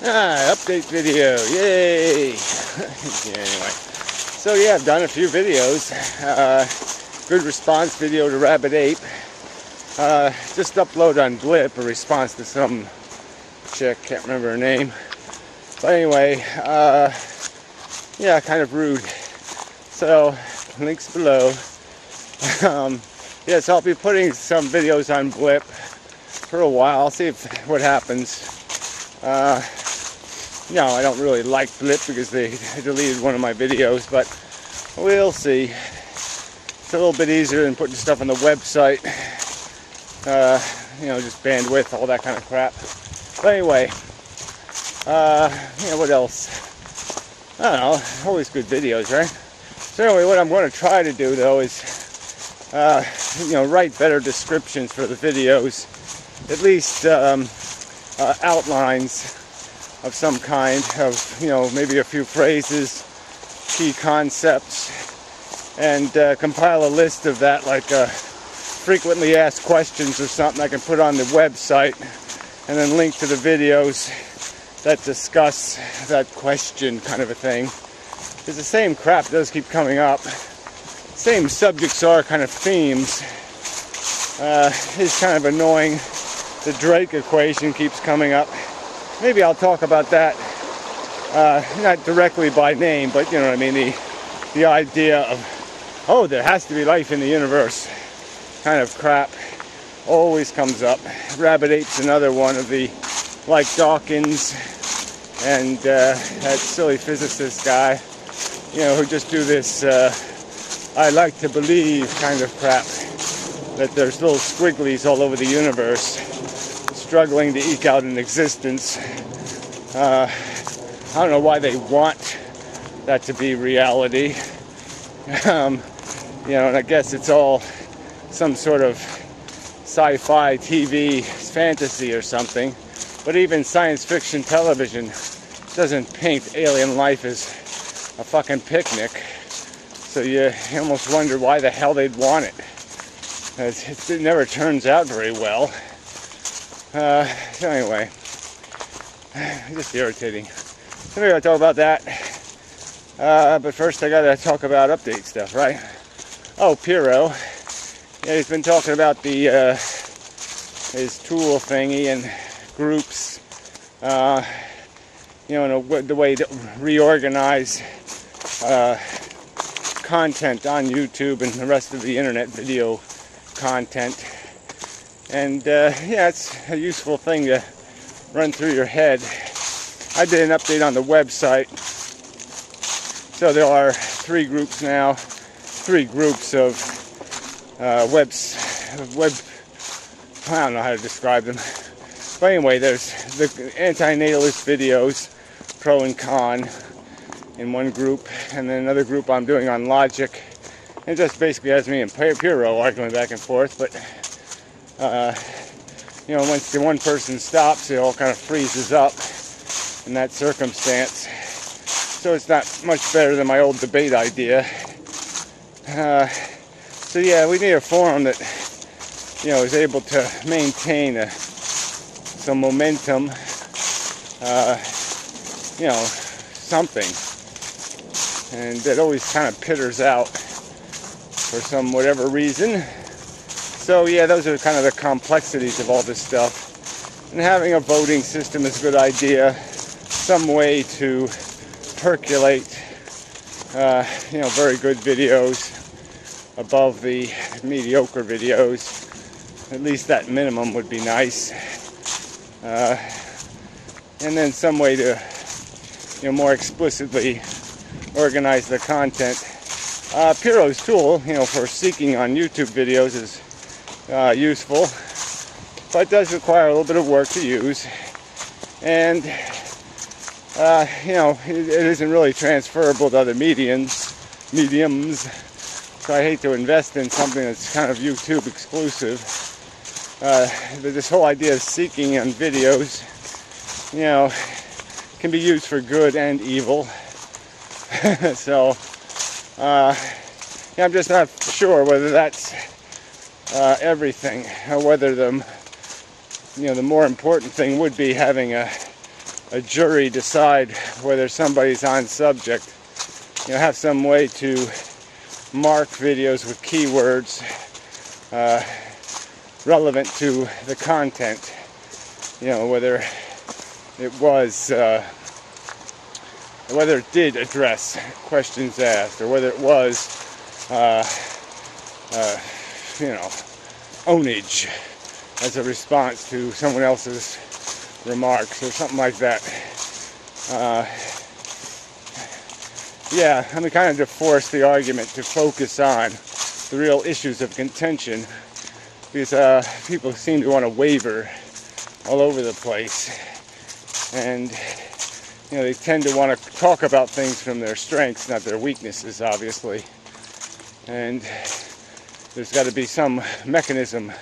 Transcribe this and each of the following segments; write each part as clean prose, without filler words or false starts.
Update video, yay! Yeah, anyway, so yeah, I've done a few videos. Good response video to Rabbit Ape. Just upload on Blip a response to some chick, can't remember her name. But anyway, yeah, kind of rude. So, links below. Yes, I'll be putting some videos on Blip for a while. I'll see what happens. No, I don't really like Blip because they deleted one of my videos, but we'll see. It's a little bit easier than putting stuff on the website. You know, just bandwidth, all that kind of crap. But anyway, yeah, what else? I don't know, always good videos, right? So anyway, what I'm going to try to do, though, is, you know, write better descriptions for the videos. At least outlines of some kind of, you know, maybe a few phrases, key concepts, and compile a list of that, like frequently asked questions or something I can put on the website, and then link to the videos that discuss that question, kind of a thing. Because the same crap does keep coming up. Same subjects are kind of themes. It's kind of annoying. The Drake equation keeps coming up. Maybe I'll talk about that, not directly by name, but you know what I mean, the idea of, oh, there has to be life in the universe, kind of crap, always comes up. Rabbit Ape's another one of the, like Dawkins and that silly physicist guy, you know, who just do this, I like to believe kind of crap, that there's little squigglies all over the universe, struggling to eke out an existence. I don't know why they want that to be reality. You know, and I guess it's all some sort of sci-fi TV fantasy or something. But even science fiction television doesn't paint alien life as a fucking picnic. So you almost wonder why the hell they'd want it. It never turns out very well. So anyway, just irritating. So maybe I'll talk about that. But first I gotta talk about update stuff, right? Oh, Piro. Yeah, he's been talking about the his tool thingy and groups. You know, the way to reorganize content on YouTube and the rest of the internet, video content. And yeah, it's a useful thing to run through your head. I did an update on the website. So there are 3 groups now, 3 groups of web, I don't know how to describe them. But anyway, there's the anti-natalist videos, pro and con, in one group, and then another group I'm doing on logic. It just basically has me and Piro arguing back and forth, but you know, once the one person stops, it all kind of freezes up in that circumstance. So it's not much better than my old debate idea. So yeah, we need a forum that, you know, is able to maintain some momentum, you know, something. And that always kind of pitters out for some whatever reason. So yeah, those are kind of the complexities of all this stuff. And having a voting system is a good idea. Some way to percolate, you know, very good videos above the mediocre videos. At least that minimum would be nice. And then some way to, you know, more explicitly organize the content. Piro's tool, you know, for seeking on YouTube videos is useful, but it does require a little bit of work to use, and you know, it isn't really transferable to other mediums, so I hate to invest in something that's kind of YouTube exclusive. This whole idea of seeking on videos, you know, can be used for good and evil. So yeah, I'm just not sure whether that's everything, or whether the more important thing would be having a a jury decide whether somebody's on subject. You know, have some way to mark videos with keywords relevant to the content. You know, whether it was, whether it did address questions asked, or whether it was, you know, ownage as a response to someone else's remarks or something like that. Yeah, I mean, kind of to force the argument to focus on the real issues of contention, because people seem to want to waver all over the place, and you know, they tend to want to talk about things from their strengths, not their weaknesses, obviously. And there's got to be some mechanism to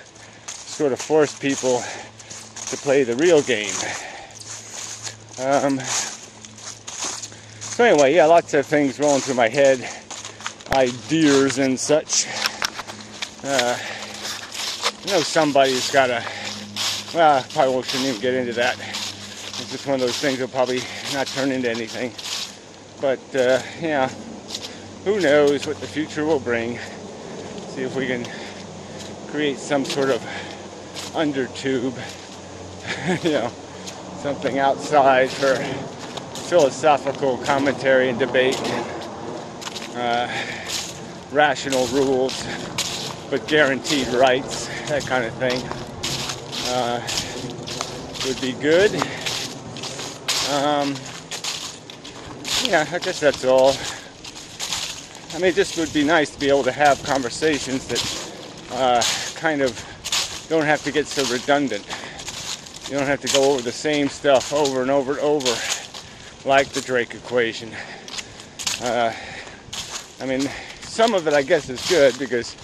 sort of force people to play the real game. So anyway, yeah, lots of things rolling through my head, ideas and such. I know somebody's got to, well, I probably shouldn't even get into that. It's just one of those things that'll probably not turn into anything. But, yeah, who knows what the future will bring. See if we can create some sort of undertube, you know, something outside for philosophical commentary and debate, rational rules, but guaranteed rights, that kind of thing, would be good. Yeah, I guess that's all. I mean, it just would be nice to be able to have conversations that kind of don't have to get so redundant. You don't have to go over the same stuff over and over and over, like the Drake equation. I mean, some of it, I guess, is good, because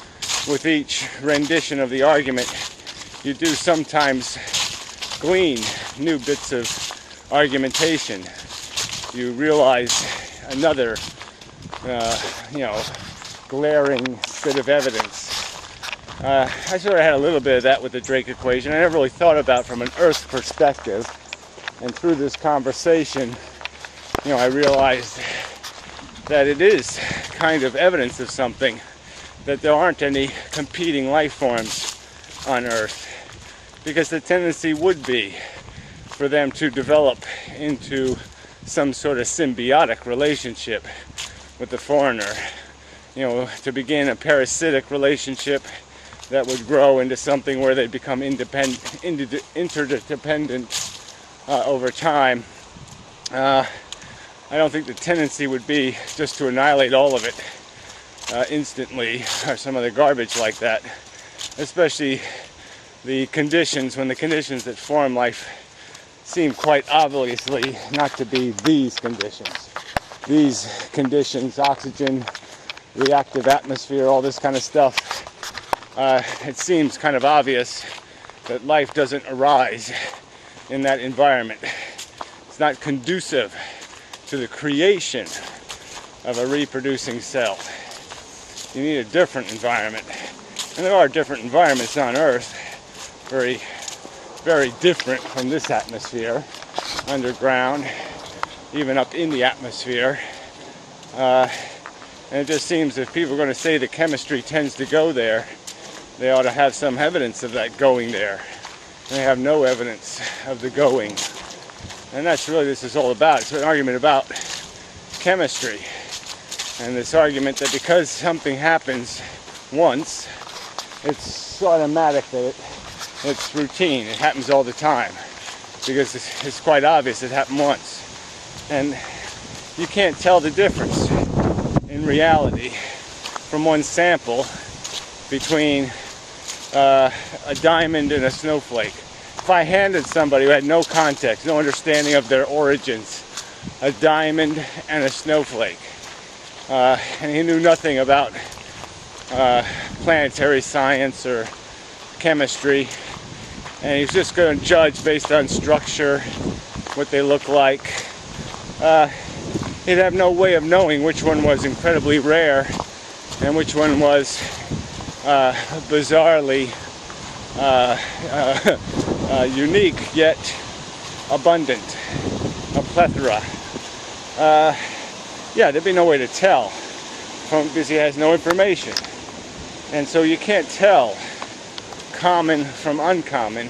with each rendition of the argument, you do sometimes glean new bits of argumentation. You realize another, you know, glaring bit of evidence. I sort of had a little bit of that with the Drake equation. I never really thought about from an Earth perspective. And through this conversation, you know, I realized that it is kind of evidence of something, that there aren't any competing life forms on Earth, because the tendency would be for them to develop into some sort of symbiotic relationship with the foreigner, you know, to begin a parasitic relationship that would grow into something where they become interdependent over time. I don't think the tendency would be just to annihilate all of it instantly, or some other garbage like that, especially the conditions, when the conditions that form life seem quite obviously not to be these conditions. These conditions, oxygen, reactive atmosphere, all this kind of stuff, it seems kind of obvious that life doesn't arise in that environment. It's not conducive to the creation of a reproducing cell. You need a different environment. And there are different environments on Earth, very, very different from this atmosphere, underground, even up in the atmosphere. And it just seems if people are going to say the chemistry tends to go there, they ought to have some evidence of that going there. And they have no evidence of the going. And that's really what this is all about. It's an argument about chemistry. And this argument that because something happens once, it's automatic, that it's routine. It happens all the time. Because it's quite obvious it happened once. And you can't tell the difference in reality from one sample between a diamond and a snowflake. If I handed somebody who had no context, no understanding of their origins, a diamond and a snowflake, and he knew nothing about planetary science or chemistry, and he's just going to judge based on structure, what they look like, he'd have no way of knowing which one was incredibly rare and which one was bizarrely unique yet abundant. a plethora. Yeah, there'd be no way to tell because he has no information. And so you can't tell common from uncommon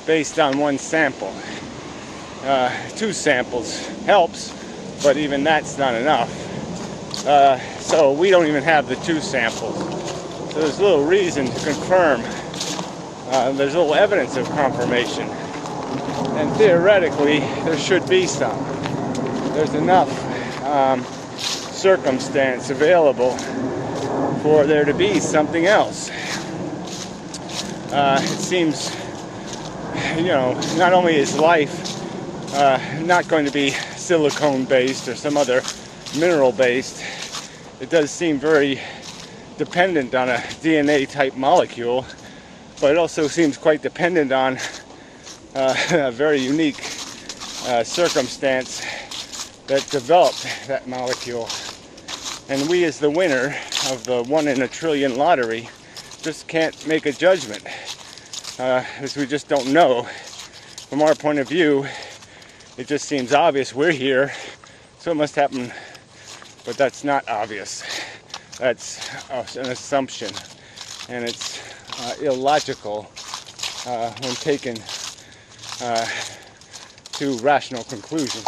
based on one sample. 2 samples helps, but even that's not enough. So we don't even have the 2 samples. So there's little reason to confirm. There's little evidence of confirmation. And theoretically, there should be some. There's enough circumstance available for there to be something else. It seems, not only is life not going to be silicone-based or some other mineral-based, it does seem very dependent on a DNA-type molecule, but it also seems quite dependent on a very unique circumstance that developed that molecule. And we, as the winner of the 1 in a trillion lottery, just can't make a judgment, because we just don't know. From our point of view, it just seems obvious we're here, so it must happen, but that's not obvious. That's an assumption, and it's illogical when taken to rational conclusion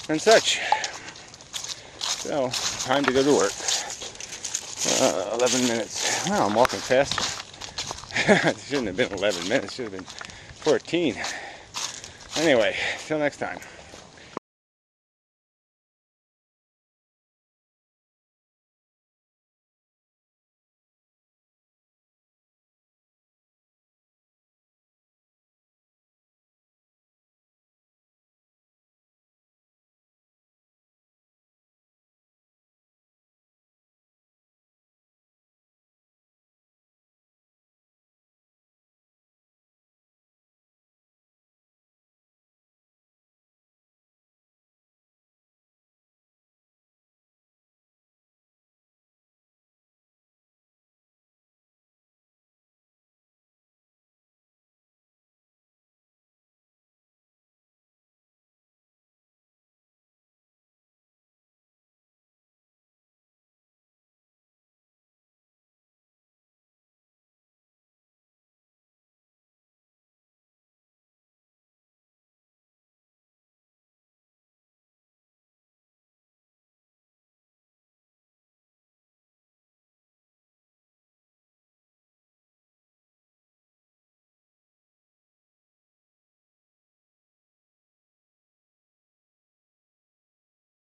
and such. So, time to go to work. 11 minutes. Wow, I'm walking faster. It shouldn't have been 11 minutes, it should have been 14. Anyway, till next time.